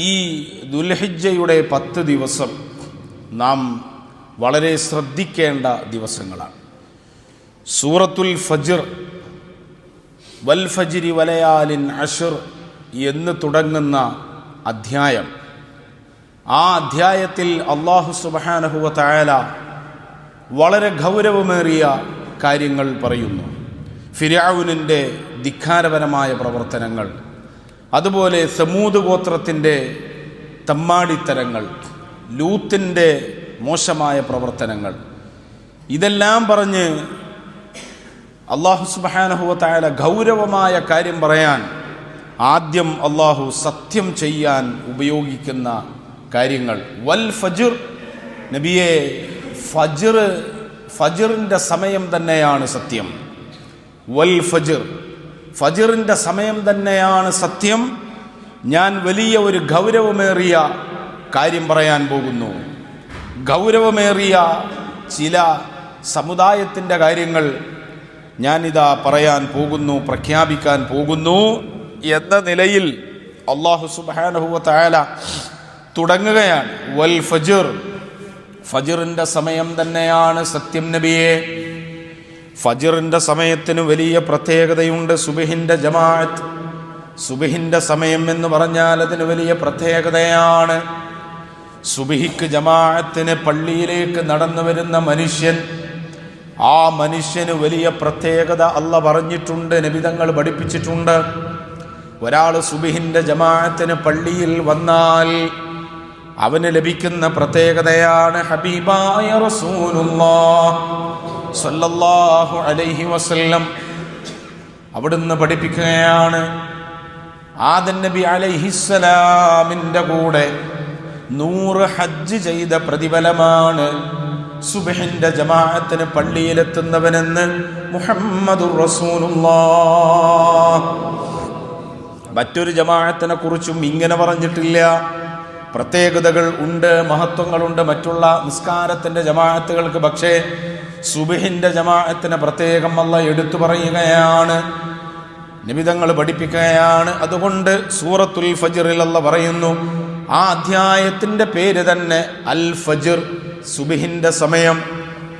ഈ ദുൽഹിജ്ജയുടെ 10 ദിവസം നാം വളരെ ശ്രദ്ധിക്കേണ്ട ദിവസങ്ങളാണ്. സൂറത്തുൽ ഫജ്ർ, വൽ ഫജ്രി വലയാലിൻ അശ്ർ എന്ന് തുടങ്ങുന്ന അധ്യായം, ആ അധ്യായത്തിൽ അല്ലാഹു സുബ്ഹാനഹു വ തആല വളരെ ഗൗരവമേറിയ കാര്യങ്ങൾ പറയുന്നു. ഫിർഔനിൻ്റെ ധിക്കാരപരമായ പ്രവർത്തനങ്ങൾ, അതുപോലെ സമൂദ് ഗോത്രത്തിൻ്റെ തമ്മാടിത്തരങ്ങൾ, ലൂത്തിൻ്റെ മോശമായ പ്രവർത്തനങ്ങൾ, ഇതെല്ലാം പറഞ്ഞ് അല്ലാഹു സുബ്ഹാനഹു വ തആല ഗൗരവമായ കാര്യം പറയാൻ ആദ്യം അല്ലാഹു സത്യം ചെയ്യാൻ ഉപയോഗിക്കുന്ന കാര്യങ്ങൾ. വൽ ഫജ്ർ, നബിയെ ഫജ്റിൻ്റെ സമയം തന്നെയാണ് സത്യം. വൽ ഫജ്ർ, ഫജ്റിൻ്റെ സമയം തന്നെയാണ് സത്യം. ഞാൻ വലിയ ഒരു ഗൗരവമേറിയ കാര്യം പറയാൻ പോകുന്നു. ഗൗരവമേറിയ ചില സമുദായത്തിൻ്റെ കാര്യങ്ങൾ ഞാനിതാ പറയാൻ പോകുന്നു, പ്രഖ്യാപിക്കാൻ പോകുന്നു എന്ന നിലയിൽ അല്ലാഹു സുബ്ഹാനഹു വ തആല തുടങ്ങുകയാണ്. വൽ ഫജ്ർ, ഫജ്റിൻ്റെ സമയം തന്നെയാണ് സത്യം നബിയെ. ഫജ്റിൻ്റെ സമയത്തിന് വലിയ പ്രത്യേകതയുണ്ട്. സുബ്ഹിൻ്റെ ജമാഅത്ത്, സുബ്ഹിൻ്റെ സമയം എന്ന് പറഞ്ഞാൽ അതിന് വലിയ പ്രത്യേകതയാണ്. സുബ്ഹിക്ക് ജമാഅത്തിന് പള്ളിയിലേക്ക് നടന്നു വരുന്ന മനുഷ്യൻ, ആ മനുഷ്യന് വലിയ പ്രത്യേകത അല്ലാഹ് പറഞ്ഞിട്ടുണ്ട്, നബിതങ്ങൾ പഠിപ്പിച്ചിട്ടുണ്ട്. ഒരാൾ സുബ്ഹിൻ്റെ ജമാഅത്തിന് പള്ളിയിൽ വന്നാൽ അവന് ലഭിക്കുന്ന പ്രത്യേകതയാണ് ഹബീബായ റസൂലുള്ളാഹ് സ്വല്ലല്ലാഹു അലൈഹി വസല്ലം അവിടുന്ന് പഠിപ്പിക്കുകയാണ്, ആദം നബി അലൈഹിസ്സലാമിൻ്റെ കൂടെ 100 ഹജ്ജ് ചെയ്ത പ്രതിഫലമാണ് സുബ്ഹിൻ്റെ ജമാഅത്തിന് പള്ളിയിലെത്തുന്നവനെന്ന് മുഹമ്മദുർ റസൂലുള്ളാഹ്. മറ്റൊരു ജമാഅത്തിനെ കുറിച്ചും ഇങ്ങനെ പറഞ്ഞിട്ടില്ല. പ്രത്യേകതകൾ ഉണ്ട്, മഹത്വങ്ങളുണ്ട് മറ്റുള്ള നിസ്കാരത്തിൻ്റെ ജമാഅത്തുകൾക്ക്. പക്ഷേ സുബ്ഹിൻ്റെ ജമാഅത്തിന് പ്രത്യേകം അല്ലാഹ് എടുത്തു പറയുകയാണ്, നബിതങ്ങൾ പഠിപ്പിക്കുകയാണ്. അതുകൊണ്ട് സൂറത്തുൽ ഫജ്റിൽ അല്ലാഹ് പറയുന്നു, ആ അധ്യായത്തിൻ്റെ പേര് തന്നെ അൽ ഫജ്ർ, സുബ്ഹിൻ്റെ സമയം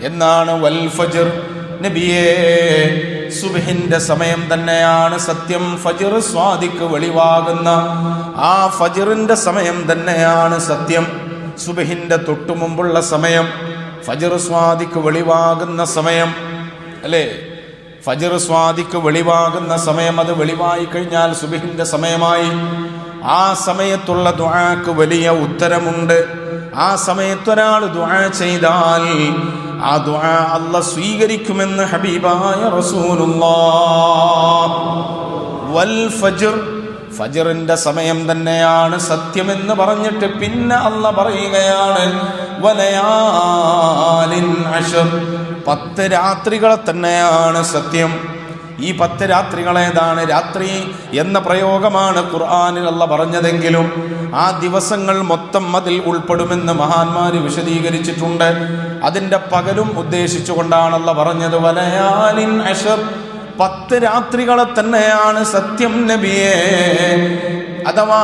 എന്നാണ്. വൽ ഫജ്ർ, നബിയേ സുബ്ഹിൻ്റെ സമയം തന്നെയാണ് സത്യം. ഫജ്ർ സ്വാദിഖ് വെളിവാകുന്ന ആ ഫജ്റിൻ്റെ സമയം തന്നെയാണ് സത്യം. സുബ്ഹിൻ്റെ തൊട്ടു മുമ്പുള്ള സമയം ഫജ്ർ സ്വാദിഖ് വെളിവാകുന്ന സമയം അല്ലേ? ഫജ്ർ സ്വാദിഖ് വെളിവാകുന്ന സമയം, അത് വെളിവായി കഴിഞ്ഞാൽ സുബ്ഹിൻ്റെ സമയമായി. ആ സമയത്തുള്ള ദുആക്ക് വലിയ ഉത്തരമുണ്ട്. ആ സമയത്തൊരാൾ ദുആ ചെയ്താൽ ആ ദുആ അല്ലാഹ് സ്വീകരിക്കുമെന്ന് ഹബീബായ റസൂലുള്ളാഹ്. വൽ ഫജ്ർ, ഫജ്റിന്റെ സമയം തന്നെയാണ് സത്യമെന്ന് പറഞ്ഞിട്ട് പിന്നെ അല്ലാഹ് പറയുകയാണ് വലയാലിൻ അശ്ർ, 10 രാത്രികളെ തന്നെയാണ് സത്യം. ഈ 10 രാത്രികളേതാണ്? രാത്രി എന്ന പ്രയോഗമാണ് ഖുർആനിൽ അല്ലാഹ് പറഞ്ഞതെങ്കിലും ആ ദിവസങ്ങൾ മൊത്തം അതിൽ ഉൾപ്പെടുമെന്ന് മഹാന്മാര് വിശദീകരിച്ചിട്ടുണ്ട്. അതിൻ്റെ പകലും ഉദ്ദേശിച്ചുകൊണ്ടാണ് അല്ലാഹ് പറഞ്ഞത് വലയാലിൻ അശ്ർ, 10 രാത്രികളെ തന്നെയാണ് സത്യം നബിയേ. അഥവാ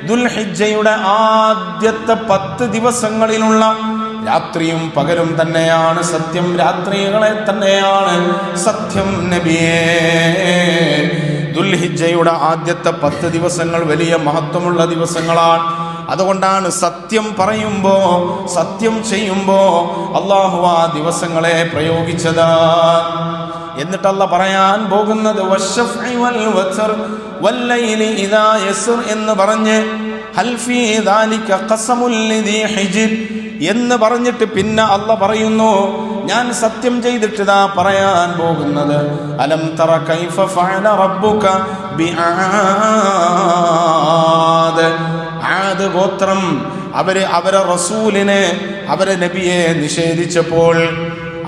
ദുൽഹിജ്ജയുടെ ആദ്യത്തെ 10 ദിവസങ്ങളിലുള്ള രാത്രിയും പകലും തന്നെയാണ് സത്യം. രാത്രികളെ തന്നെയാണ് സത്യം നബിയേ. ദുൽഹിജ്ജയുടെ ആദ്യത്തെ 10 ദിവസങ്ങൾ വലിയ മഹത്വമുള്ള ദിവസങ്ങളാണ്. അതുകൊണ്ടാണ് സത്യം പറയുമ്പോ, സത്യം ചെയ്യുമ്പോ അല്ലാഹു ആ ദിവസങ്ങളെ പ്രയോഗിച്ചത്. എന്നിട്ട് അല്ലാഹ് പറയാൻ പോകുന്നത് വശഫ്ഇ വൽ വത്ർ വല്ലൈലി ഇദാ യസ്ർ എന്ന് പറഞ്ഞ് ഹൽ ഫീ ദാലിക ഖസമുൽ ലിദി ഹിജ്ർ എന്ന് പറഞ്ഞിട്ട് പിന്നെ അല്ലാഹ് പറയുന്നു, ഞാൻ സത്യം ചെയ്തിട്ട് പറയാൻ പോകുന്നത് അലം തറ കൈഫ ഫഅല റബ്ബുക ബിആദ്. ആദ് ഗോത്രം അവരെ റസൂലിനെ, അവരെ നബിയെ നിഷേധിച്ചപ്പോൾ,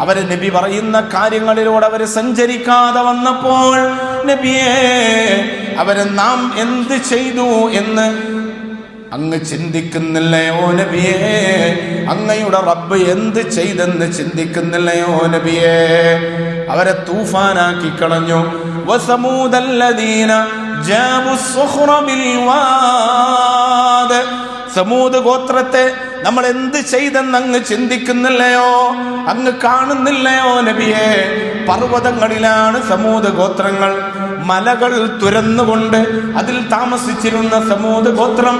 അവരെ നബി പറയുന്ന കാര്യങ്ങളിലൂടെ അവർ സഞ്ചരിക്കാതെ വന്നപ്പോൾ നബിയെ അവരെ നാം എന്ത് ചെയ്തു എന്ന് അങ്ങ് ചിന്തിക്കുന്നില്ലയോ നബിയേ? അങ്ങയുടെ റബ്ബ് എന്ത് ചെയ്തെന്ന് ചിന്തിക്കുന്നില്ലയോ നബിയേ? അവരെ തൂഫാനാക്കി കളഞ്ഞു. വസമൂദല്ലദീന ജാബുസ്സുഖ്റ ബിൽവാദ്. സമൂദ് ഗോത്രത്തെ നമ്മൾ എന്ത് ചെയ്തെന്ന് അങ്ങ് ചിന്തിക്കുന്നില്ലയോ, അങ്ങ് കാണുന്നില്ലയോ നബിയെ? പർവ്വതങ്ങളിലാണ് സമൂദ് ഗോത്രങ്ങൾ, മലകൾ തുരന്നുകൊണ്ട് അതിൽ താമസിച്ചിരുന്ന സമൂദ് ഗോത്രം.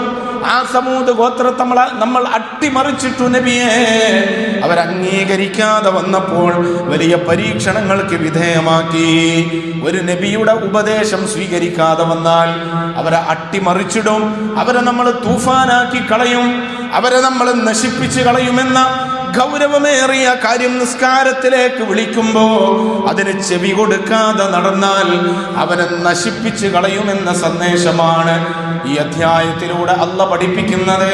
ആ സമൂദ് ഗോത്രത്തെ നമ്മൾ അട്ടിമറിച്ചിട്ടു നബിയെ. അവരംഗീകരിക്കാതെ വന്നപ്പോൾ വലിയ പരീക്ഷണങ്ങൾക്ക് വിധേയമാക്കി. ഒരു നബിയുടെ ഉപദേശം സ്വീകരിക്കാതെ വന്നാൽ അവരെ അട്ടിമറിച്ചിടും, അവരെ നമ്മൾ തൂഫാനാക്കി കളയും, അവരെ നമ്മൾ നശിപ്പിച്ചു കളയുമെന്ന ഗൗരവമേറിയ കാര്യം നിസ്കാരത്തിലേക്ക് വിളിക്കുമ്പോ അതിന് ചെവി കൊടുക്കാതെ നടന്നാൽ അവനെ നശിപ്പിച്ചു കളയുമെന്ന സന്ദേശമാണ് ഈ അധ്യായത്തിലൂടെ അല്ല പഠിപ്പിക്കുന്നത്.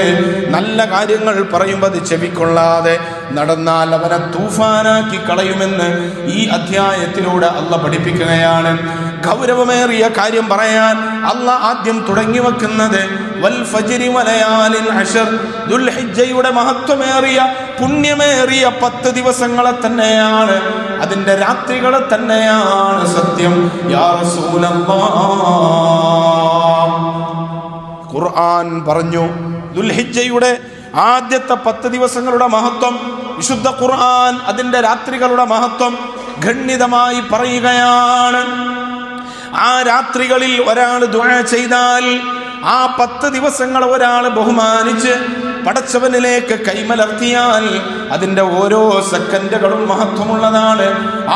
നല്ല കാര്യങ്ങൾ പറയുമ്പോൾ അത് ചെവിക്കൊള്ളാതെ നടന്നാൽ അവനെ തൂഫാനാക്കി കളയുമെന്ന് ഈ അധ്യായത്തിലൂടെ അല്ല പഠിപ്പിക്കുകയാണ്. ഗൗരവമേറിയ കാര്യം പറയാൻ അല്ല ആദ്യം തുടങ്ങി വെക്കുന്നത് വൽ ഫജ്രി വലയാലിൻ അശ്ർ, ദുൽഹിജ്ജയുടെ മഹത്വമേറിയ പുണ്യമേറിയ 10 ദിവസങ്ങളെ തന്നെയാണ്, അതിന്റെ രാത്രികളെ തന്നെയാണ് സത്യം. യാ റസൂലല്ലാഹ്, ഖുർആൻ പറഞ്ഞു ദുൽഹിജ്ജയുടെ ആദ്യത്തെ 10 ദിവസങ്ങളുടെ മഹത്വം. വിശുദ്ധ ഖുർആൻ അതിന്റെ രാത്രികളുടെ മഹത്വം ഗണ്യമായി പറയുകയാണ്. ആ രാത്രികളിൽ ഒരാൾ ദുആ ചെയ്താൽ, ആ 10 ദിവസങ്ങൾ ഒരാൾ ബഹുമാനിച്ച് പടച്ചവനിലേക്ക് കൈമലർത്തിയാൽ അതിന്റെ ഓരോ സെക്കൻഡുകളും മഹത്വമുള്ളതാണ്.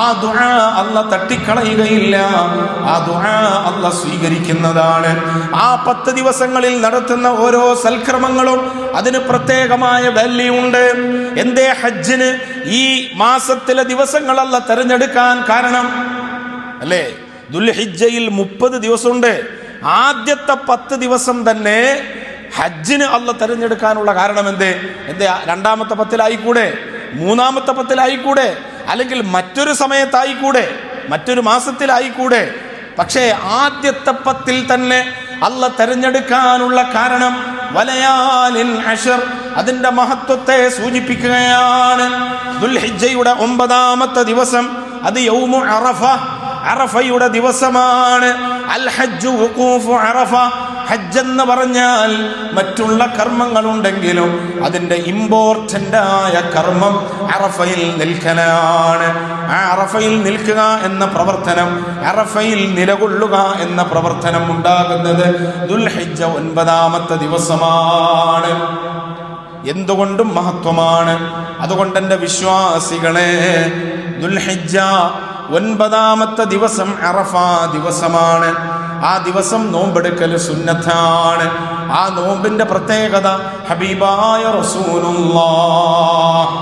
ആ ദുആ അല്ല തട്ടിക്കളയുകയില്ല, ആ ദുആ അല്ല സ്വീകരിക്കുന്നതാണ്. ആ 10 ദിവസങ്ങളിൽ നടത്തുന്ന ഓരോ സൽക്രമങ്ങളും അതിന് പ്രത്യേകമായ വാല്യൂ ഉണ്ട്. എന്തേ ഹജ്ജിന് ഈ മാസത്തിലെ ദിവസങ്ങളല്ല തെരഞ്ഞെടുക്കാൻ കാരണം? അല്ലേ, ദുൽഹിജ്ജയിൽ 30 ദിവസമുണ്ട്. ആദ്യത്തെ 10 ദിവസം തന്നെ ഹജ്ജിന് അല്ല തെരഞ്ഞെടുക്കാനുള്ള കാരണം എന്തേ? രണ്ടാമത്തെ 10-ലായിക്കൂടെ, മൂന്നാമത്തെ 10-ലായിക്കൂടെ, അല്ലെങ്കിൽ മറ്റൊരു സമയത്തായിക്കൂടെ, മറ്റൊരു മാസത്തിലായിക്കൂടെ? പക്ഷേ ആദ്യത്തെ 10-ൽ തന്നെ അല്ല തെരഞ്ഞെടുക്കാനുള്ള കാരണം വലയാലിൻ അശ്ർ, അതിന്റെ മഹത്വത്തെ സൂചിപ്പിക്കുകയാണ്. ദുൽഹിജ്ജയുടെ 9ാമത്തെ ദിവസം അത് യൗമു അറഫ, അറഫയുടെ ദിവസമാണ്. അൽ ഹജ്ജു വഖൂഫു അറഫ, ഹജ്ജ് എന്ന് പറഞ്ഞാൽ മറ്റുള്ള കർമ്മങ്ങളുണ്ടെങ്കിലും അതിന്റെ ഇമ്പോർട്ടന്റ് ആയ കർമ്മം അറഫയിൽ നിൽക്കലാണ്. ആ അറഫയിൽ നിൽക്കുക എന്ന പ്രവർത്തനം, അറഫയിൽ നിലകൊള്ളുക എന്ന പ്രവർത്തനം ഉണ്ടാകുന്നത് ദുൽഹിജ്ജ 9ാമത്തെ ദിവസമാണ്. എന്തുകൊണ്ടും മഹത്വമാണ്. അതുകൊണ്ട് എൻ്റെ വിശ്വാസികളെ, ദുൽഹിജ്ജ 9ാമത്തെ ദിവസം അറഫ ദിവസമാണ്. ആ ദിവസം നോമ്പെടുക്കൽ സുന്നത്താണ്. ആ നോമ്പിന്റെ പ്രത്യേകത ഹബീബായ റസൂലുള്ളാഹ്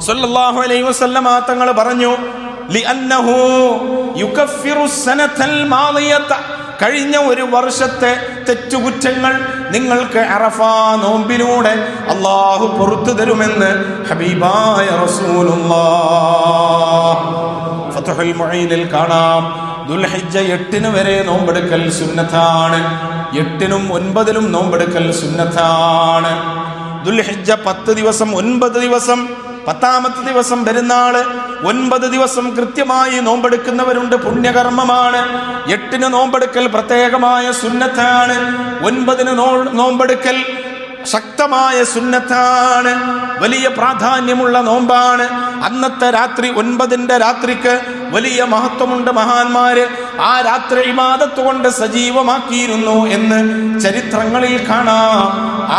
സ്വല്ലല്ലാഹു അലൈഹി വസല്ലമ തങ്ങൾ പറഞ്ഞു, ലിഅന്നഹു യുകഫിറു സനതൽ മാദിയത, കഴിഞ്ഞ ഒരു വർഷത്തെ തെറ്റുകുറ്റങ്ങൾ നിങ്ങൾക്ക് അറഫ നോമ്പിലൂടെ അല്ലാഹു പുറത്തു തരുമെന്ന് ഹബീബായ റസൂലുള്ളാഹ്. ഫത്ഹുൽ മുഈനിൽ കാണാം, ദുൽഹിജ്ജ 8 വരെ നോമ്പെടുക്കൽ സുന്നത്താണ്. 8-നും 9-ലും നോമ്പെടുക്കൽ സുന്നത്താണ്. ദുൽഹിജ്ജ 10 ദിവസം, 9 ദിവസം, 10ാമത്തെ ദിവസം പെരുന്നാള്, 9 ദിവസം കൃത്യമായി നോമ്പെടുക്കുന്നവരുണ്ട്, പുണ്യകർമ്മമാണ്. 8-ന് നോമ്പെടുക്കൽ പ്രത്യേകമായ സുന്നത്താണ്. 9-ന് നോമ്പെടുക്കൽ ശക്തമായ സുന്നത്താണ്, വലിയ പ്രാധാന്യമുള്ള നോമ്പാണ്. അന്നത്തെ രാത്രി, 9ന്റെ രാത്രിക്ക് വലിയ മഹത്വമുണ്ട്. മഹാന്മാര് ആ രാത്രി ഇബാദത്ത് കൊണ്ട് സജീവമാക്കിയിരുന്നു എന്ന് ചരിത്രങ്ങളിൽ കാണാം.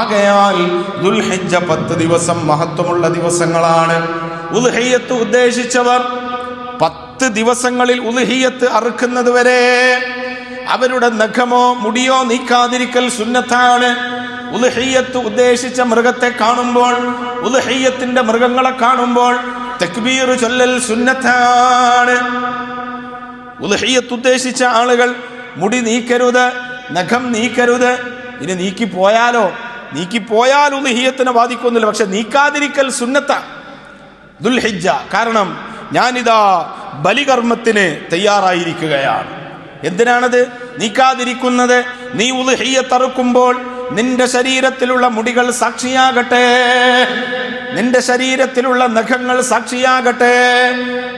ആകയാൽ ദുൽഹിജ്ജ 10 ദിവസം മഹത്വമുള്ള ദിവസങ്ങളാണ്. ഉദ്ഹിയ്യത്ത് ഉദ്ദേശിച്ചവർ 10 ദിവസങ്ങളിൽ ഉദ്ഹിയ്യത്ത് അറുക്കുന്നത് വരെ അവരുടെ നഖമോ മുടിയോ നീക്കാതിരിക്കൽ സുന്നത്താണ്. ഉദ്ഹിയ്യത്ത് ഉദ്ദേശിച്ച മൃഗത്തെ കാണുമ്പോൾ, ഉദ്ഹിയ്യത്തിന്റെ മൃഗങ്ങളെ കാണുമ്പോൾ തക്ബീർ ചൊല്ലൽ സുന്നത്താണ്. ഉദ്ഹിയ്യത്ത് ഉദ്ദേശിച്ച ആളുകൾ മുടി നീക്കരുത്, നഖം നീക്കരുത്. ഇനി നീക്കിപ്പോയാൽ ഉദ്ഹിയ്യത്തിനെ ബാധിക്കുന്നില്ല, പക്ഷെ നീക്കാതിരിക്കൽ സുന്നത്താണ് ദുൽഹിജ്ജ. കാരണം ഞാനിതാ ബലികർമ്മത്തിന് തയ്യാറായിരിക്കുകയാണ്. എന്തിനാണത് നീക്കാതിരിക്കുന്നത്? നീ ഉദ്ഹിയ്യത്ത് അറുക്കുമ്പോൾ നിന്റെ ശരീരത്തിലുള്ള മുടികൾ സാക്ഷിയാകട്ടെ, നിന്റെ ശരീരത്തിലുള്ള നഖങ്ങൾ സാക്ഷിയാകട്ടെ.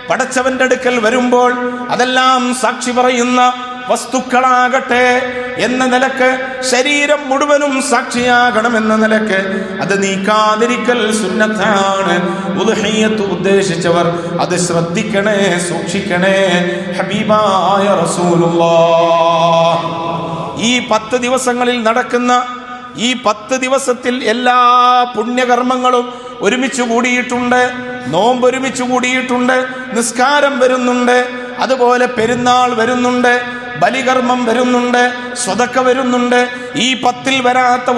പടച്ചവന്റെ അടുക്കൽ വരുമ്പോൾ അതെല്ലാം സാക്ഷി പറയുന്ന വസ്തുക്കളാകട്ടെ എന്ന നിലക്ക്, ശരീരം മുഴുവനും സാക്ഷിയാകണമെന്ന നിലക്ക് അത് നീക്കാതിരിക്കൽ സുന്നത്താണ്. ഉദ്ഹിയ്യത്ത് ഉദ്ദേശിച്ചവർ അത് ശ്രദ്ധിക്കണേ, സൂക്ഷിക്കണേ. ഹബീബായ റസൂലുള്ളാഹ് ഈ 10 ദിവസങ്ങളിൽ നടക്കുന്ന ഈ 10 ദിവസത്തിൽ എല്ലാ പുണ്യകർമ്മങ്ങളും ഒരുമിച്ച് കൂടിയിട്ടുണ്ട്. നോമ്പ് ഒരുമിച്ച് കൂടിയിട്ടുണ്ട്, നിസ്കാരം വരുന്നുണ്ട്, അതുപോലെ പെരുന്നാൾ വരുന്നുണ്ട്, ബലികർമ്മം വരുന്നുണ്ട്, സ്വതക്ക വരുന്നുണ്ട്. ഈ 10 വരാത്ത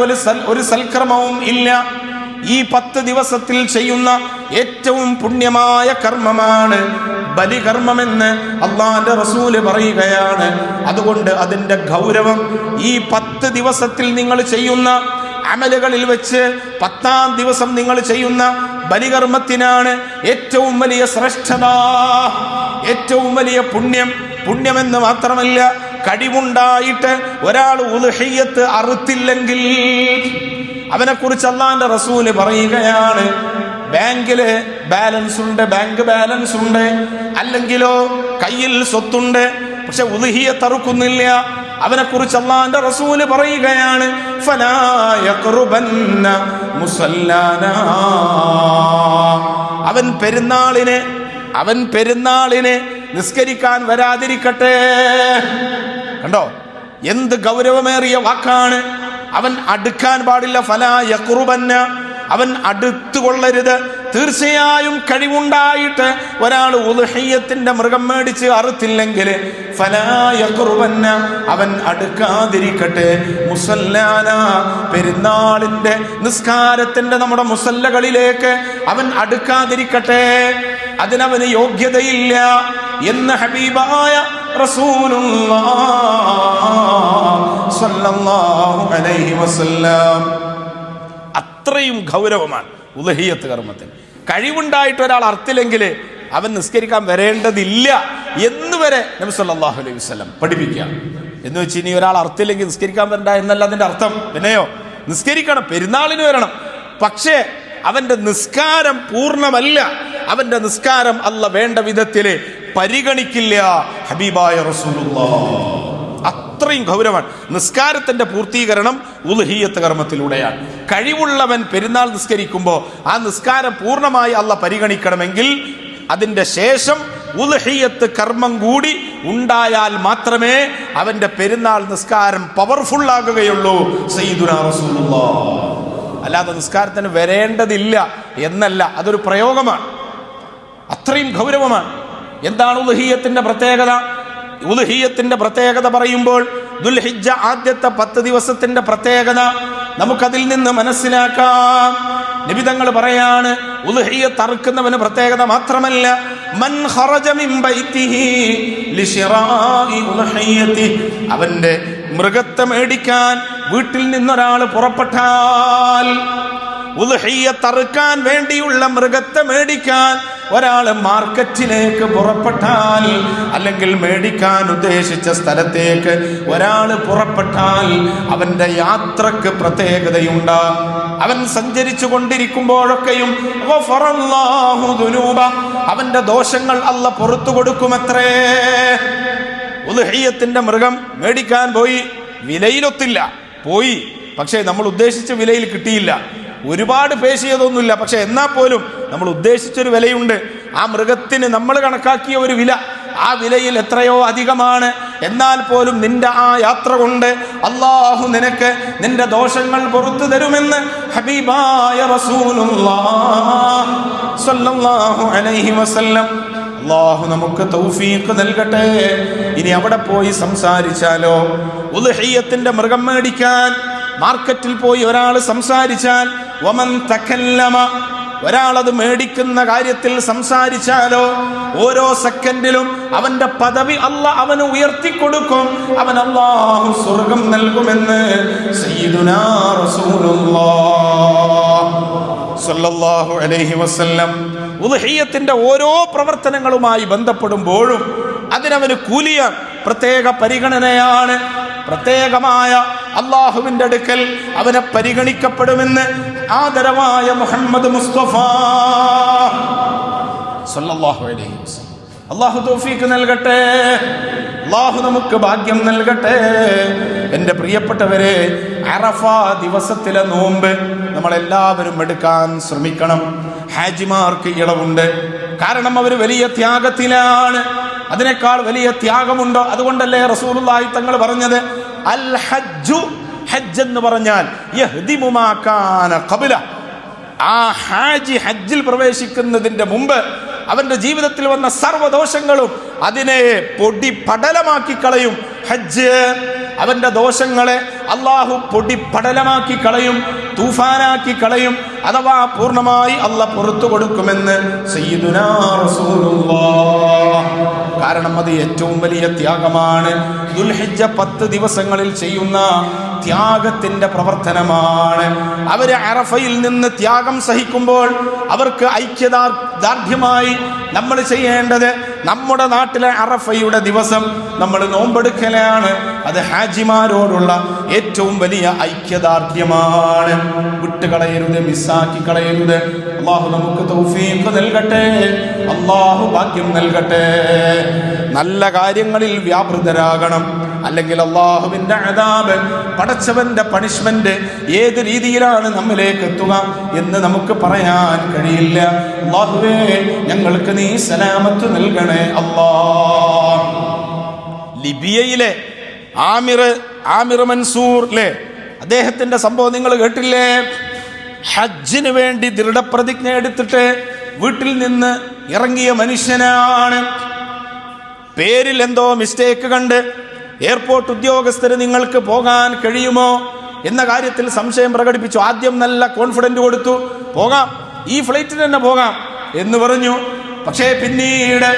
ഒരു സൽക്കർമ്മവും ഇല്ല. ഈ 10 ദിവസത്തിൽ ചെയ്യുന്ന ഏറ്റവും പുണ്യമായ കർമ്മമാണ് ബലികർമ്മമെന്ന് അള്ളാന്റെ റസൂല് പറയുകയാണ്. അതുകൊണ്ട് അതിന്റെ ഗൗരവം ഈ 10 ദിവസത്തിൽ നിങ്ങൾ ചെയ്യുന്ന അമലുകളിൽ വെച്ച് 10ാം ദിവസം നിങ്ങൾ ചെയ്യുന്ന ബലികർമ്മത്തിനാണ് ഏറ്റവും വലിയ ശ്രേഷ്ഠത, ഏറ്റവും വലിയ പുണ്യമെന്ന് മാത്രമല്ല, കഴിവുണ്ടായിട്ട് ഒരാൾ ഉദ്ഹിയ്യത്ത് അറുത്തില്ലെങ്കിൽ അവനെക്കുറിച്ച് അള്ളാന്റെ റസൂല് പറയുകയാണ്, ബാങ്കില് ബാലൻസ് ഉണ്ട്, ബാങ്ക് ബാലൻസ് ഉണ്ട്, അല്ലെങ്കിലോ കയ്യിൽ സ്വത്തുണ്ട്, പക്ഷെ ഉദ്ഹിയ്യത്ത് അറുക്കുന്നില്ല, അവനെക്കുറിച്ച് അള്ളാന്റെ റസൂല് പറയുകയാണ്, ഫലാ യഖ്റുബന്ന മുസല്ലാനാ, അവൻ പെരുന്നാളിനെ നിസ്കരിക്കാൻ വരാതിരിക്കട്ടെ. കണ്ടോ, എന്ത് ഗൗരവമേറിയ വാക്കാണ്. അവൻ അടുക്കാൻ പാടില്ല. ഫലാ യഖ്റുബന്ന, അവൻ അടുത്തുകൊള്ളരുത്. തീർച്ചയായും കഴിവുണ്ടായിട്ട് ഒരാൾ ഉദ്ഹിയ്യത്തിന്റെ മൃഗം മേടിച്ച് അറുത്തില്ലെങ്കിൽ ഫലാ യഖ്റുബന്ന, അവൻ അടുക്കാതിരിക്കട്ടെ. മുസല്ലാന, പെരുന്നാളിന്റെ നിസ്കാരത്തിന്റെ നമ്മുടെ മുസല്ലകളിലേക്ക് അവൻ അടുക്കാതിരിക്കട്ടെ, അതിനവന് യോഗ്യതയില്ല എന്ന് ഹബീബായ റസൂലുള്ളാഹി സ്വല്ലല്ലാഹു അലൈഹി വസല്ലം. അത്രയും ഗൗരവമാണ് ഉദ്ഹിയ്യത്ത് കർമ്മത്തിന്. കഴിവുണ്ടായിട്ട് ഒരാൾ അർത്തില്ലെങ്കിൽ അവൻ നിസ്കരിക്കാൻ വരേണ്ടതില്ല എന്ന് വരെ നബി സല്ലല്ലാഹു അലൈഹി വസല്ലം പഠിപ്പിക്കുക. എന്ന് വെച്ച് ഇനി ഒരാൾ അർത്തില്ലെങ്കിൽ നിസ്കരിക്കാൻ വരണ്ട എന്നല്ല അതിന്റെ അർത്ഥം. പിന്നെയോ, നിസ്കരിക്കണം, പെരുന്നാളിന് വരണം, പക്ഷേ അവന്റെ നിസ്കാരം പൂർണ്ണമല്ല. അവന്റെ നിസ്കാരം അല്ലാഹ് വേണ്ട വിധത്തിൽ പരിഗണിക്കില്ല. ഹബീബായ റസൂലുള്ളാഹ് അത്രയും ഗൗരവമാണ്. നിസ്കാരത്തിന്റെ പൂർത്തീകരണം ഉദ്ഹിയ്യത്ത് കർമ്മത്തിലൂടെയാണ്. കഴിവുള്ളവൻ പെരുന്നാൾ നിസ്കരിക്കുമ്പോൾ ആ നിസ്കാരം പൂർണ്ണമായി അല്ലാഹ് പരിഗണിക്കണമെങ്കിൽ അതിന്റെ ശേഷം ഉദ്ഹിയ്യത്ത് കർമ്മം കൂടി ഉണ്ടായാൽ മാത്രമേ അവന്റെ പെരുന്നാൾ നിസ്കാരം പവർഫുൾ ആകുകയുള്ളൂ. സയ്യിദുനാ റസൂലുള്ളാഹ്. അല്ലാതെ നിസ്കാരത്തിന് വരേണ്ടതില്ല എന്നല്ല, അതൊരു പ്രയോഗമാണ്. അത്രയും ഗൗരവമാണ്. എന്താണ് ഉദ്ഹിയ്യത്തിന്റെ പ്രത്യേകത? ഉദ്ഹിയ്യത്തിന്റെ പ്രത്യേകത പറയുമ്പോൾ ദുൽഹിജ്ജ ആദ്യത്തെ 10 ദിവസത്തിന്റെ പ്രത്യേകത നമുക്കതിൽ നിന്ന് മനസ്സിലാക്കാം. നബി തങ്ങൾ പറയാണ്, ഉദ്ഹിയ്യത്ത് അറുക്കുന്നവന് പ്രത്യേകത മാത്രമല്ല, മൻ ഖറജ മിൻ ബൈതിഹി ലിശിറാഇ ഉദ്ഹിയ്യതി, അവന്റെ മൃഗത്തെ മേടിക്കാൻ വീട്ടിൽ നിന്നൊരാൾ പുറപ്പെട്ടാൽ, ഉദ്ഹിയ്യത്ത് അറുക്കാൻ വേണ്ടിയുള്ള മൃഗത്തെ മേടിക്കാൻ ഒരാൾ മാർക്കറ്റിലേക്ക് പുറപ്പെട്ടാൽ, അല്ലെങ്കിൽ മേടിക്കാൻ ഉദ്ദേശിച്ച സ്ഥലത്തേക്ക് ഒരാൾ പുറപ്പെട്ടാൽ അവന്റെ യാത്രക്ക് പ്രത്യേകതയുണ്ട്. അവൻ സഞ്ചരിച്ചു കൊണ്ടിരിക്കുമ്പോഴൊക്കെയും അവന്റെ ദോഷങ്ങൾ അല്ലാഹ് പുറത്തു കൊടുക്കുമത്രേ. ഉദ്ഹിയ്യത്തിന്റെ മൃഗം മേടിക്കാൻ പോയി, വിലയിലൊത്തില്ല, പോയി, പക്ഷേ നമ്മൾ ഉദ്ദേശിച്ച വിലയിൽ കിട്ടിയില്ല. ഒരുപാട് പേശിയതൊന്നുമില്ല, പക്ഷെ എന്നാൽ പോലും നമ്മൾ ഉദ്ദേശിച്ചൊരു വിലയുണ്ട്. ആ മൃഗത്തിന് നമ്മൾ കണക്കാക്കിയ ഒരു വില, ആ വിലയിൽ എത്രയോ അധികമാണ്. എന്നാൽ പോലും നിന്റെ ആ യാത്ര കൊണ്ട് അല്ലാഹു നിനക്ക് നിന്റെ ദോഷങ്ങൾ പുറത്തു തരുമെന്ന് ഹബീബായ റസൂലുള്ളാഹി സ്വല്ലല്ലാഹു അലൈഹി വസല്ലം. അല്ലാഹു നമുക്ക് തൗഫീഖ് നൽകട്ടെ. ഇനി അവിടെ പോയി സംസാരിച്ചാലോ, ഉദ്ഹിയ്യത്തിന്റെ മൃഗം മേടിക്കാൻ മാർക്കറ്റിൽ പോയി ഒരാൾ സംസാരിച്ചാൽ, വമൻ തകല്ലമ, ഒരാളത് മേടിക്കുന്ന കാര്യത്തിൽ സംസാരിച്ചാലോ, ഓരോ സെക്കൻഡിലും അവന്റെ പദവി അല്ലാഹ് അവന് ഉയർത്തിക്കൊടുക്കും, അവൻ അല്ലാഹു സ്വർഗം നൽകുമെന്ന് സയ്യിദുനാ റസൂലുള്ളാഹി സ്വല്ലല്ലാഹു അലൈഹി വസല്ലം. ഉദ്ഹിയ്യത്തിന്റെ ഓരോ പ്രവർത്തനങ്ങളുമായി ബന്ധപ്പെടുമ്പോഴും അതിനവന് കൂലിയ പ്രത്യേക പരിഗണനയാണ്, പ്രത്യേകമായ അള്ളാഹുവിന്റെ അടുക്കൽ അവനെ പരിഗണിക്കപ്പെടുമെന്ന് ആദരവായ മുഹമ്മദ് മുസ്തഫ സല്ലല്ലാഹു അലൈഹി വസല്ലം. അള്ളാഹു തൗഫീഖ് നൽകട്ടെ, അള്ളാഹു നമുക്ക് ഭാഗ്യം നൽകട്ടെ. എൻ്റെ പ്രിയപ്പെട്ടവരെ, അറഫ ദിവസത്തിലെ നോമ്പ് നമ്മളെല്ലാവരും എടുക്കാൻ ശ്രമിക്കണം. ഹാജിമാർക്ക് ഇളവുണ്ട്, കാരണം അവർ വലിയ ത്യാഗത്തിലാണ്. അതിനേക്കാൾ വലിയ ത്യാഗമുണ്ടോ? അതുകൊണ്ടല്ലേ റസൂലുള്ളാഹി തങ്ങൾ പറഞ്ഞത് അൽ ഹജ്ജു, ഹജ്ജ് എന്ന് പറഞ്ഞാൽ യഹ്ദിമു മാ കാന ഖബ്ല. ആ ഹാജി ഹജ്ജിൽ പ്രവേശിക്കുന്നതിന്റെ മുമ്പ് അവന്റെ ജീവിതത്തിൽ വന്ന സർവ്വദോഷങ്ങളും അതിനെ പൊടി പടലമാക്കി കളയും. ഹജ്ജ് അവന്റെ ദോഷങ്ങളെ അള്ളാഹു പൊടി പടലമാക്കി കളയും, തൂഫാനാക്കി കളയും, അഥവാ പൂർണ്ണമായി അള്ളാഹ് പുറത്തു കൊടുക്കുമെന്ന് സയ്യിദുനാ റസൂലുള്ളാഹ്. കാരണം അത് ഏറ്റവും വലിയ ത്യാഗമാണ്. ദുൽഹിജ്ജ 10 ദിവസങ്ങളിൽ ചെയ്യുന്ന ത്യാഗത്തിന്റെ പ്രവർത്തനമാണ്. അവര് അറഫയിൽ നിന്ന് ത്യാഗം സഹിക്കുമ്പോൾ അവർക്ക് ഐക്യദാർഢ്യമായി നമ്മൾ ചെയ്യേണ്ടത് നമ്മുടെ നാട്ടിലെ അറഫയുടെ ദിവസം നമ്മൾ നോമ്പെടുക്കലാണ്. അത് ഹാജിമാരോടുള്ള ഏറ്റവും വലിയ ഐക്യദാർഢ്യമാണ്. വിട്ടുകളയരുത്, മിസ്സാക്കി കളയരുത്. അള്ളാഹു നമുക്ക് തൗഫീഖ് നൽകട്ടെ, അള്ളാഹു ഭാഗ്യം നൽകട്ടെ. നല്ല കാര്യങ്ങളിൽ വ്യാപൃതരാകണം, അല്ലെങ്കിൽ അള്ളാഹുവിന്റെ അദാബ്, പടച്ചവന്റെ പണിഷ്മെന്റ് ഏത് രീതിയിലാണ് നമ്മിലേക്ക് എത്തുക എന്ന് നമുക്ക് പറയാൻ കഴിയില്ല. അള്ളാഹുവേ, ഞങ്ങൾക്ക് നീ സലാമത്ത് നൽകണേ അല്ലാഹ്. ലിബിയയിലെ ആമിർ മൻസൂർ അല്ലേ, അദ്ദേഹത്തിന്റെ സംഭവം നിങ്ങൾ കേട്ടില്ലേ? ഹജ്ജിന് വേണ്ടി ദൃഢപ്രതിജ്ഞ എടുത്തിട്ട് വീട്ടിൽ നിന്ന് ഇറങ്ങിയ മനുഷ്യനാണ്. പേരിൽ എന്തോ മിസ്റ്റേക്ക് കണ്ട് എയർപോർട്ട് ഉദ്യോഗസ്ഥര് നിങ്ങൾക്ക് പോകാൻ കഴിയുമോ എന്ന കാര്യത്തിൽ സംശയം പ്രകടിപ്പിച്ചു. ആദ്യം നല്ല കോൺഫിഡന്റ് കൊടുത്തു, പോകാം, ഈ ഫ്ലൈറ്റിന് തന്നെ പോകാം എന്ന് പറഞ്ഞു. പക്ഷേ പിന്നീട്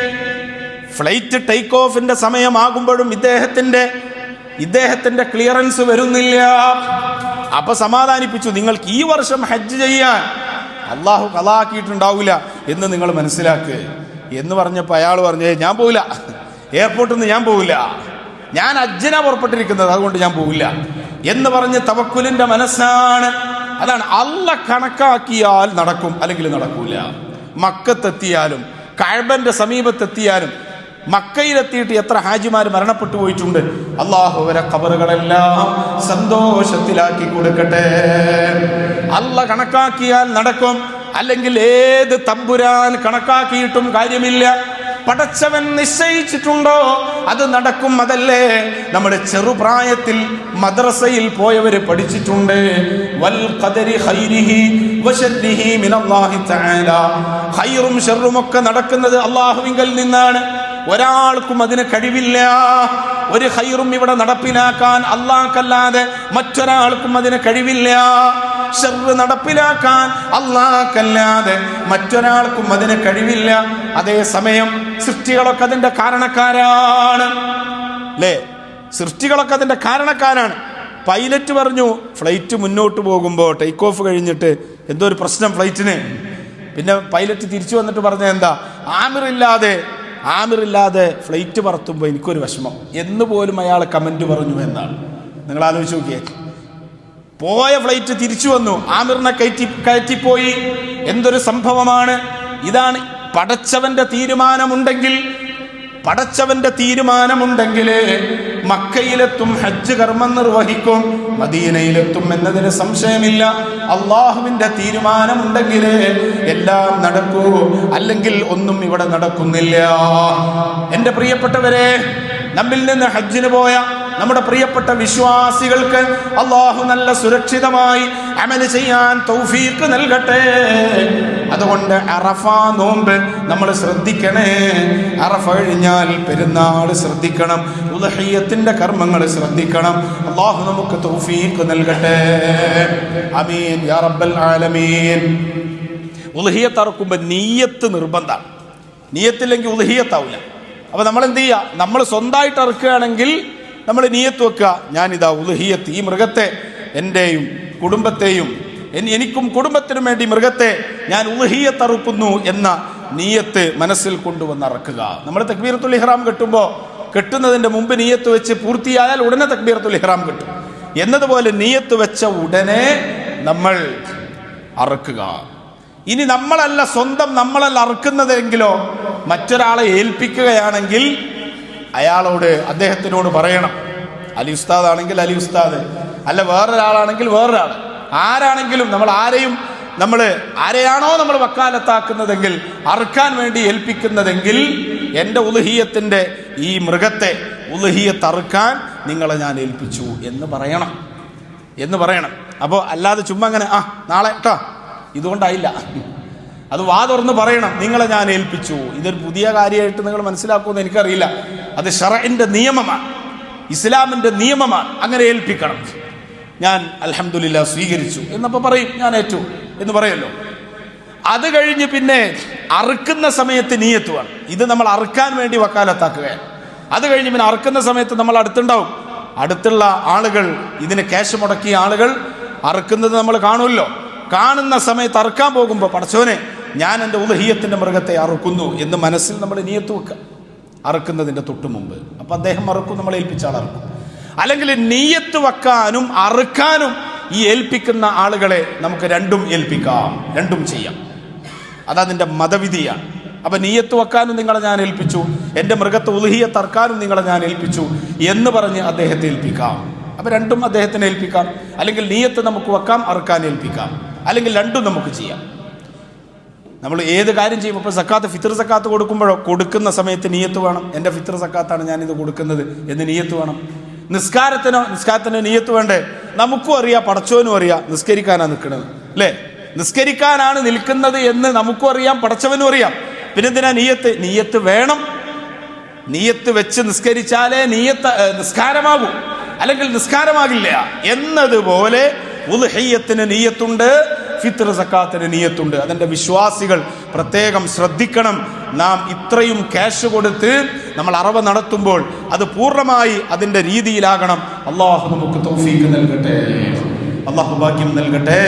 ഫ്ലൈറ്റ് ടേക്ക് ഓഫിന്റെ സമയമാകുമ്പോഴും ഇദ്ദേഹത്തിന്റെ ക്ലിയറൻസ് വരുന്നില്ല. അപ്പൊ സമാധാനിപ്പിച്ചു, നിങ്ങൾക്ക് ഈ വർഷം ഹജ്ജ് ചെയ്യാൻ അള്ളാഹു ഖലാക്കിയിട്ടുണ്ടാവില്ല എന്ന് നിങ്ങൾ മനസ്സിലാക്കുക എന്ന് പറഞ്ഞപ്പോൾ അയാൾ പറഞ്ഞേ, ഞാൻ പോവില്ല, എയർപോർട്ടിൽ നിന്ന് ഞാൻ പോവില്ല, ഞാൻ ഹജ്ജിനാ പുറപ്പെട്ടിരിക്കുന്നത്, അതുകൊണ്ട് ഞാൻ പോവില്ല എന്ന് പറഞ്ഞ് തവക്കുലിന്റെ മനസ്സാണ്. അതാണ് അള്ളാഹ് കണക്കാക്കിയാൽ നടക്കും, അല്ലെങ്കിൽ നടക്കൂല. മക്കത്തെത്തിയാലും കഅബന്റെ സമീപത്തെത്തിയാലും, മക്കയിലെത്തിയിട്ട് എത്ര ഹാജിമാർ മരണപ്പെട്ടു പോയിട്ടുണ്ട്. അള്ളാഹു അവരെ ഖബറുകളെല്ലാം സന്തോഷത്തിലാക്കി കൊടുക്കട്ടെ. അള്ളാഹ് കണക്കാക്കിയാൽ നടക്കും, അല്ലെങ്കിൽ ഏത് തമ്പുരാൻ കണക്കാക്കിയിട്ടും കാര്യമില്ല. പടച്ചവൻ നിശ്ചയിച്ചിട്ടുണ്ടോ അത് നടക്കും. അതല്ലേ നമ്മുടെ ചെറുപ്രായത്തിൽ മദ്രസയിൽ പോയവര് പഠിച്ചിട്ടുണ്ട്, വൽ ഖദരി ഖൈരിഹി വശർരിഹി മിനല്ലാഹി തആല. ഖൈറും ശർറും ഒക്കെ നടക്കുന്നത് അല്ലാഹുവിങ്കൽ നിന്നാണ്. ഒരാൾക്കും അതിന് കഴിവില്ല. ഒരു ഖൈറും ഇവിടെ നടപ്പിലാക്കാൻ അല്ലാഹ്ക്കല്ലാതെ മറ്റൊരാൾക്കും അതിന് കഴിവില്ല. ശർറ് നടപ്പിലാക്കാൻ അല്ലാഹ്ക്കല്ലാതെ മറ്റൊരാൾക്കും അതിന് കഴിവില്ല. അതേസമയം സൃഷ്ടികളൊക്കെ അതിന്റെ കാരണക്കാരാണ് അല്ലേ? സൃഷ്ടികളൊക്കെ അതിന്റെ കാരണക്കാരാണ്. പൈലറ്റ് പറഞ്ഞു, ഫ്ലൈറ്റ് മുന്നോട്ട് പോകുമ്പോൾ ടേക്ക് ഓഫ് കഴിഞ്ഞിട്ട് എന്തോ ഒരു പ്രശ്നം ഫ്ലൈറ്റിന്. പിന്നെ പൈലറ്റ് തിരിച്ചു വന്നിട്ട് പറഞ്ഞ എന്താ, ആമിറില്ലാതെ ഫ്ലൈറ്റ് പറത്തുമ്പോൾ എനിക്കൊരു വിഷമം എന്ന് പോലും അയാൾ കമന്റ് പറഞ്ഞു എന്നാണ്. നിങ്ങൾ ആലോചിച്ച് നോക്കിയേ, പോയ ഫ്ലൈറ്റ് തിരിച്ചു വന്നു, ആമിറിനെ കയറ്റിപ്പോയി. എന്തൊരു സംഭവമാണ്! ഇതാണ് പടച്ചവന്റെ തീരുമാനമുണ്ടെങ്കിൽ മക്കയിലെത്തും, ഹജ്ജ് കർമ്മം നിർവഹിക്കും, മദീനയിലെത്തും എന്നതിന് സംശയമില്ല. അള്ളാഹുവിന്റെ തീരുമാനമുണ്ടെങ്കിൽ എല്ലാം നടക്കൂ, അല്ലെങ്കിൽ ഒന്നും ഇവിടെ നടക്കുന്നില്ല. എന്റെ പ്രിയപ്പെട്ടവരെ, നമ്മിൽ നിന്ന് ഹജ്ജിന് പോയ നമ്മുടെ പ്രിയപ്പെട്ട വിശ്വാസികൾക്ക് അള്ളാഹു നല്ല സുരക്ഷിതമായി അമൽ ചെയ്യാൻ തൗഫീഖ് നൽകട്ടെ. അതുകൊണ്ട് അറഫ നോമ്പ് നമ്മൾ ശ്രദ്ധിക്കണേ. അറഫ കഴിഞ്ഞാൽ പെരുന്നാൾ ശ്രദ്ധിക്കണം, ഉദ്ഹിയ്യത്തിന്റെ കർമ്മങ്ങൾ ശ്രദ്ധിക്കണം. അള്ളാഹു നമുക്ക് തൗഫീഖ് നൽകട്ടെ. ആമീൻ യാ റബ്ബൽ ആലമീൻ. ഉദ്ഹിയ്യത്ത് അറക്കുമ്പോൾ നിയ്യത്ത് നിർബന്ധമാണ്. നിയ്യത്തില്ലെങ്കിൽ ഉദ്ഹിയ്യത്താവില്ല. അപ്പൊ നമ്മൾ എന്ത് ചെയ്യുക? നമ്മൾ സ്വന്തമായിട്ട് അറക്കുകയാണെങ്കിൽ നമ്മൾ നിയ്യത്ത് വെക്കുക, ഞാനിതാ ഉദ്ഹിയ്യത്ത്, ഈ മൃഗത്തെ എൻ്റെയും കുടുംബത്തെയും എനിക്കും കുടുംബത്തിനും വേണ്ടി മൃഗത്തെ ഞാൻ ഉദ്ഹിയ്യത്ത് അറുക്കുന്നു എന്ന നിയ്യത്ത് മനസ്സിൽ കൊണ്ടുവന്ന് അറക്കുക. നമ്മൾ തക്ബീറത്തുൽ ഇഹ്റാം കെട്ടുമ്പോൾ കെട്ടുന്നതിന്റെ മുമ്പ് നിയ്യത്ത് വെച്ച് പൂർത്തിയായാൽ ഉടനെ തക്ബീറത്തുൽ ഇഹ്റാം കെട്ടും. എന്നതുപോലെ നിയത്ത് വെച്ച ഉടനെ നമ്മൾ അറുക്കുക. ഇനി നമ്മളല്ല അറുക്കുന്നതെങ്കിലോ മറ്റൊരാളെ ഏൽപ്പിക്കുകയാണെങ്കിൽ അയാളോട് അദ്ദേഹത്തിനോട് പറയണം, അലി ഉസ്താദ് ആണെങ്കിൽ അലി ഉസ്താദ്, അല്ല വേറൊരാളാണെങ്കിൽ വേറൊരാൾ, ആരാണെങ്കിലും നമ്മൾ ആരെയാണോ നമ്മൾ വക്കാലത്താക്കുന്നതെങ്കിൽ, അറുക്കാൻ വേണ്ടി ഏൽപ്പിക്കുന്നതെങ്കിൽ, എൻ്റെ ഉളുഹിയത്തിൻ്റെ ഈ മൃഗത്തെ ഉളുഹിയത്ത് അറുക്കാൻ നിങ്ങളെ ഞാൻ ഏൽപ്പിച്ചു എന്ന് പറയണം. അപ്പോൾ അല്ലാതെ ചുമ്മാ അങ്ങനെ നാളെ കേട്ടോ ഇതുകൊണ്ടായില്ല, അത് വാ തുറന്ന് പറയണം, നിങ്ങളെ ഞാൻ ഏൽപ്പിച്ചു. ഇതൊരു പുതിയ കാര്യമായിട്ട് നിങ്ങൾ മനസ്സിലാക്കുമെന്ന് എനിക്കറിയില്ല. അത് ശറഇന്റെ നിയമമാണ്, ഇസ്ലാമിന്റെ നിയമമാണ്. അങ്ങനെ ഏൽപ്പിക്കണം. ഞാൻ അൽഹംദുലില്ലാ സ്വീകരിച്ചു എന്നപ്പോൾ പറയും, ഞാൻ ഏറ്റു എന്ന് പറയല്ലോ. അത് കഴിഞ്ഞ് പിന്നെ അറുക്കുന്ന സമയത്ത് നിയ്യത്ത് വേണം. ഇത് നമ്മൾ അറുക്കാൻ വേണ്ടി വക്കാലത്താക്കുകയാണ്. അത് കഴിഞ്ഞ് പിന്നെ അറുക്കുന്ന സമയത്ത് നമ്മൾ അടുത്തുണ്ടാവും, അടുത്തുള്ള ആളുകൾ, ഇതിന് ക്യാഷ് മുടക്കിയ ആളുകൾ അറുക്കുന്നത് നമ്മൾ കാണുമല്ലോ. കാണുന്ന സമയത്ത് അറുക്കാൻ പോകുമ്പോൾ പടച്ചോനെ ഞാൻ എൻ്റെ ഉളുഹിയത്തിൻ്റെ മൃഗത്തെ അറുക്കുന്നു എന്ന് മനസ്സിൽ നമ്മൾ നിയ്യത്ത് വെക്കുക അറുക്കുന്നതിൻ്റെ തൊട്ട് മുമ്പ്. അപ്പം അദ്ദേഹം അറുക്കും, നമ്മൾ ഏൽപ്പിച്ച ആൾ അറുക്കും. അല്ലെങ്കിൽ നിയ്യത്ത് വെക്കാനും അറുക്കാനും ഈ ഏൽപ്പിക്കുന്ന ആളുകളെ നമുക്ക് രണ്ടും ഏൽപ്പിക്കാം, രണ്ടും ചെയ്യാം. അതതിൻ്റെ മതവിധിയാണ്. അപ്പം നിയ്യത്ത് വെക്കാനും നിങ്ങളെ ഞാൻ ഏൽപ്പിച്ചു, എൻ്റെ മൃഗത്തെ ഉളുഹിയത്ത് അറുക്കാനും നിങ്ങളെ ഞാൻ ഏൽപ്പിച്ചു എന്ന് പറഞ്ഞ് അദ്ദേഹത്തെ ഏൽപ്പിക്കാം. അപ്പം രണ്ടും അദ്ദേഹത്തിന് ഏൽപ്പിക്കാം. അല്ലെങ്കിൽ നിയ്യത്ത് നമുക്ക് വെക്കാം, അറുക്കാൻ ഏൽപ്പിക്കാം. അല്ലെങ്കിൽ രണ്ടും നമുക്ക് ചെയ്യാം. നമ്മൾ ഏത് കാര്യം ചെയ്യുമ്പോൾ ഇപ്പോൾ സക്കാത്ത്, ഫിത്ർ സക്കാത്ത് കൊടുക്കുമ്പോഴോ കൊടുക്കുന്ന സമയത്ത് നിയ്യത്ത് വേണം. എൻ്റെ ഫിത്ർ സക്കാത്താണ് ഞാനിത് കൊടുക്കുന്നത് എന്ന് നിയ്യത്ത് വേണം. നിസ്കാരത്തിന് നിയ്യത്ത് വേണ്ടേ? നമുക്കും അറിയാം, പടച്ചവനും അറിയാം നിസ്കരിക്കാനാണ് നിൽക്കുന്നത്, അല്ലേ? നിസ്കരിക്കാനാണ് നിൽക്കുന്നത് എന്ന് നമുക്കും അറിയാം, പടച്ചവനും അറിയാം. പിന്നെ എന്തിനാ നിയ്യത്ത് വേണം. നിയ്യത്ത് വെച്ച് നിസ്കരിച്ചാലേ നിസ്കാരമാകൂ, അല്ലെങ്കിൽ നിസ്കാരമാകില്ല. എന്നതുപോലെ ഉദ്ഹിയ്യത്തിന് നിയ്യത്തുണ്ട്, ഫിത്ർ സക്കാത്തിന് നിയ്യത്തുണ്ട്. അതിൻ്റെ വിശ്വാസികൾ പ്രത്യേകം ശ്രദ്ധിക്കണം. നാം ഇത്രയും ക്യാഷ് കൊടുത്ത് നമ്മൾ അറവ് നടത്തുമ്പോൾ അത് പൂർണ്ണമായി അതിൻ്റെ രീതിയിലാകണം. അള്ളാഹു നമുക്ക് തൗഫീഖ് നൽകട്ടെ, അള്ളാഹു ഭാഗ്യം നൽകട്ടെ.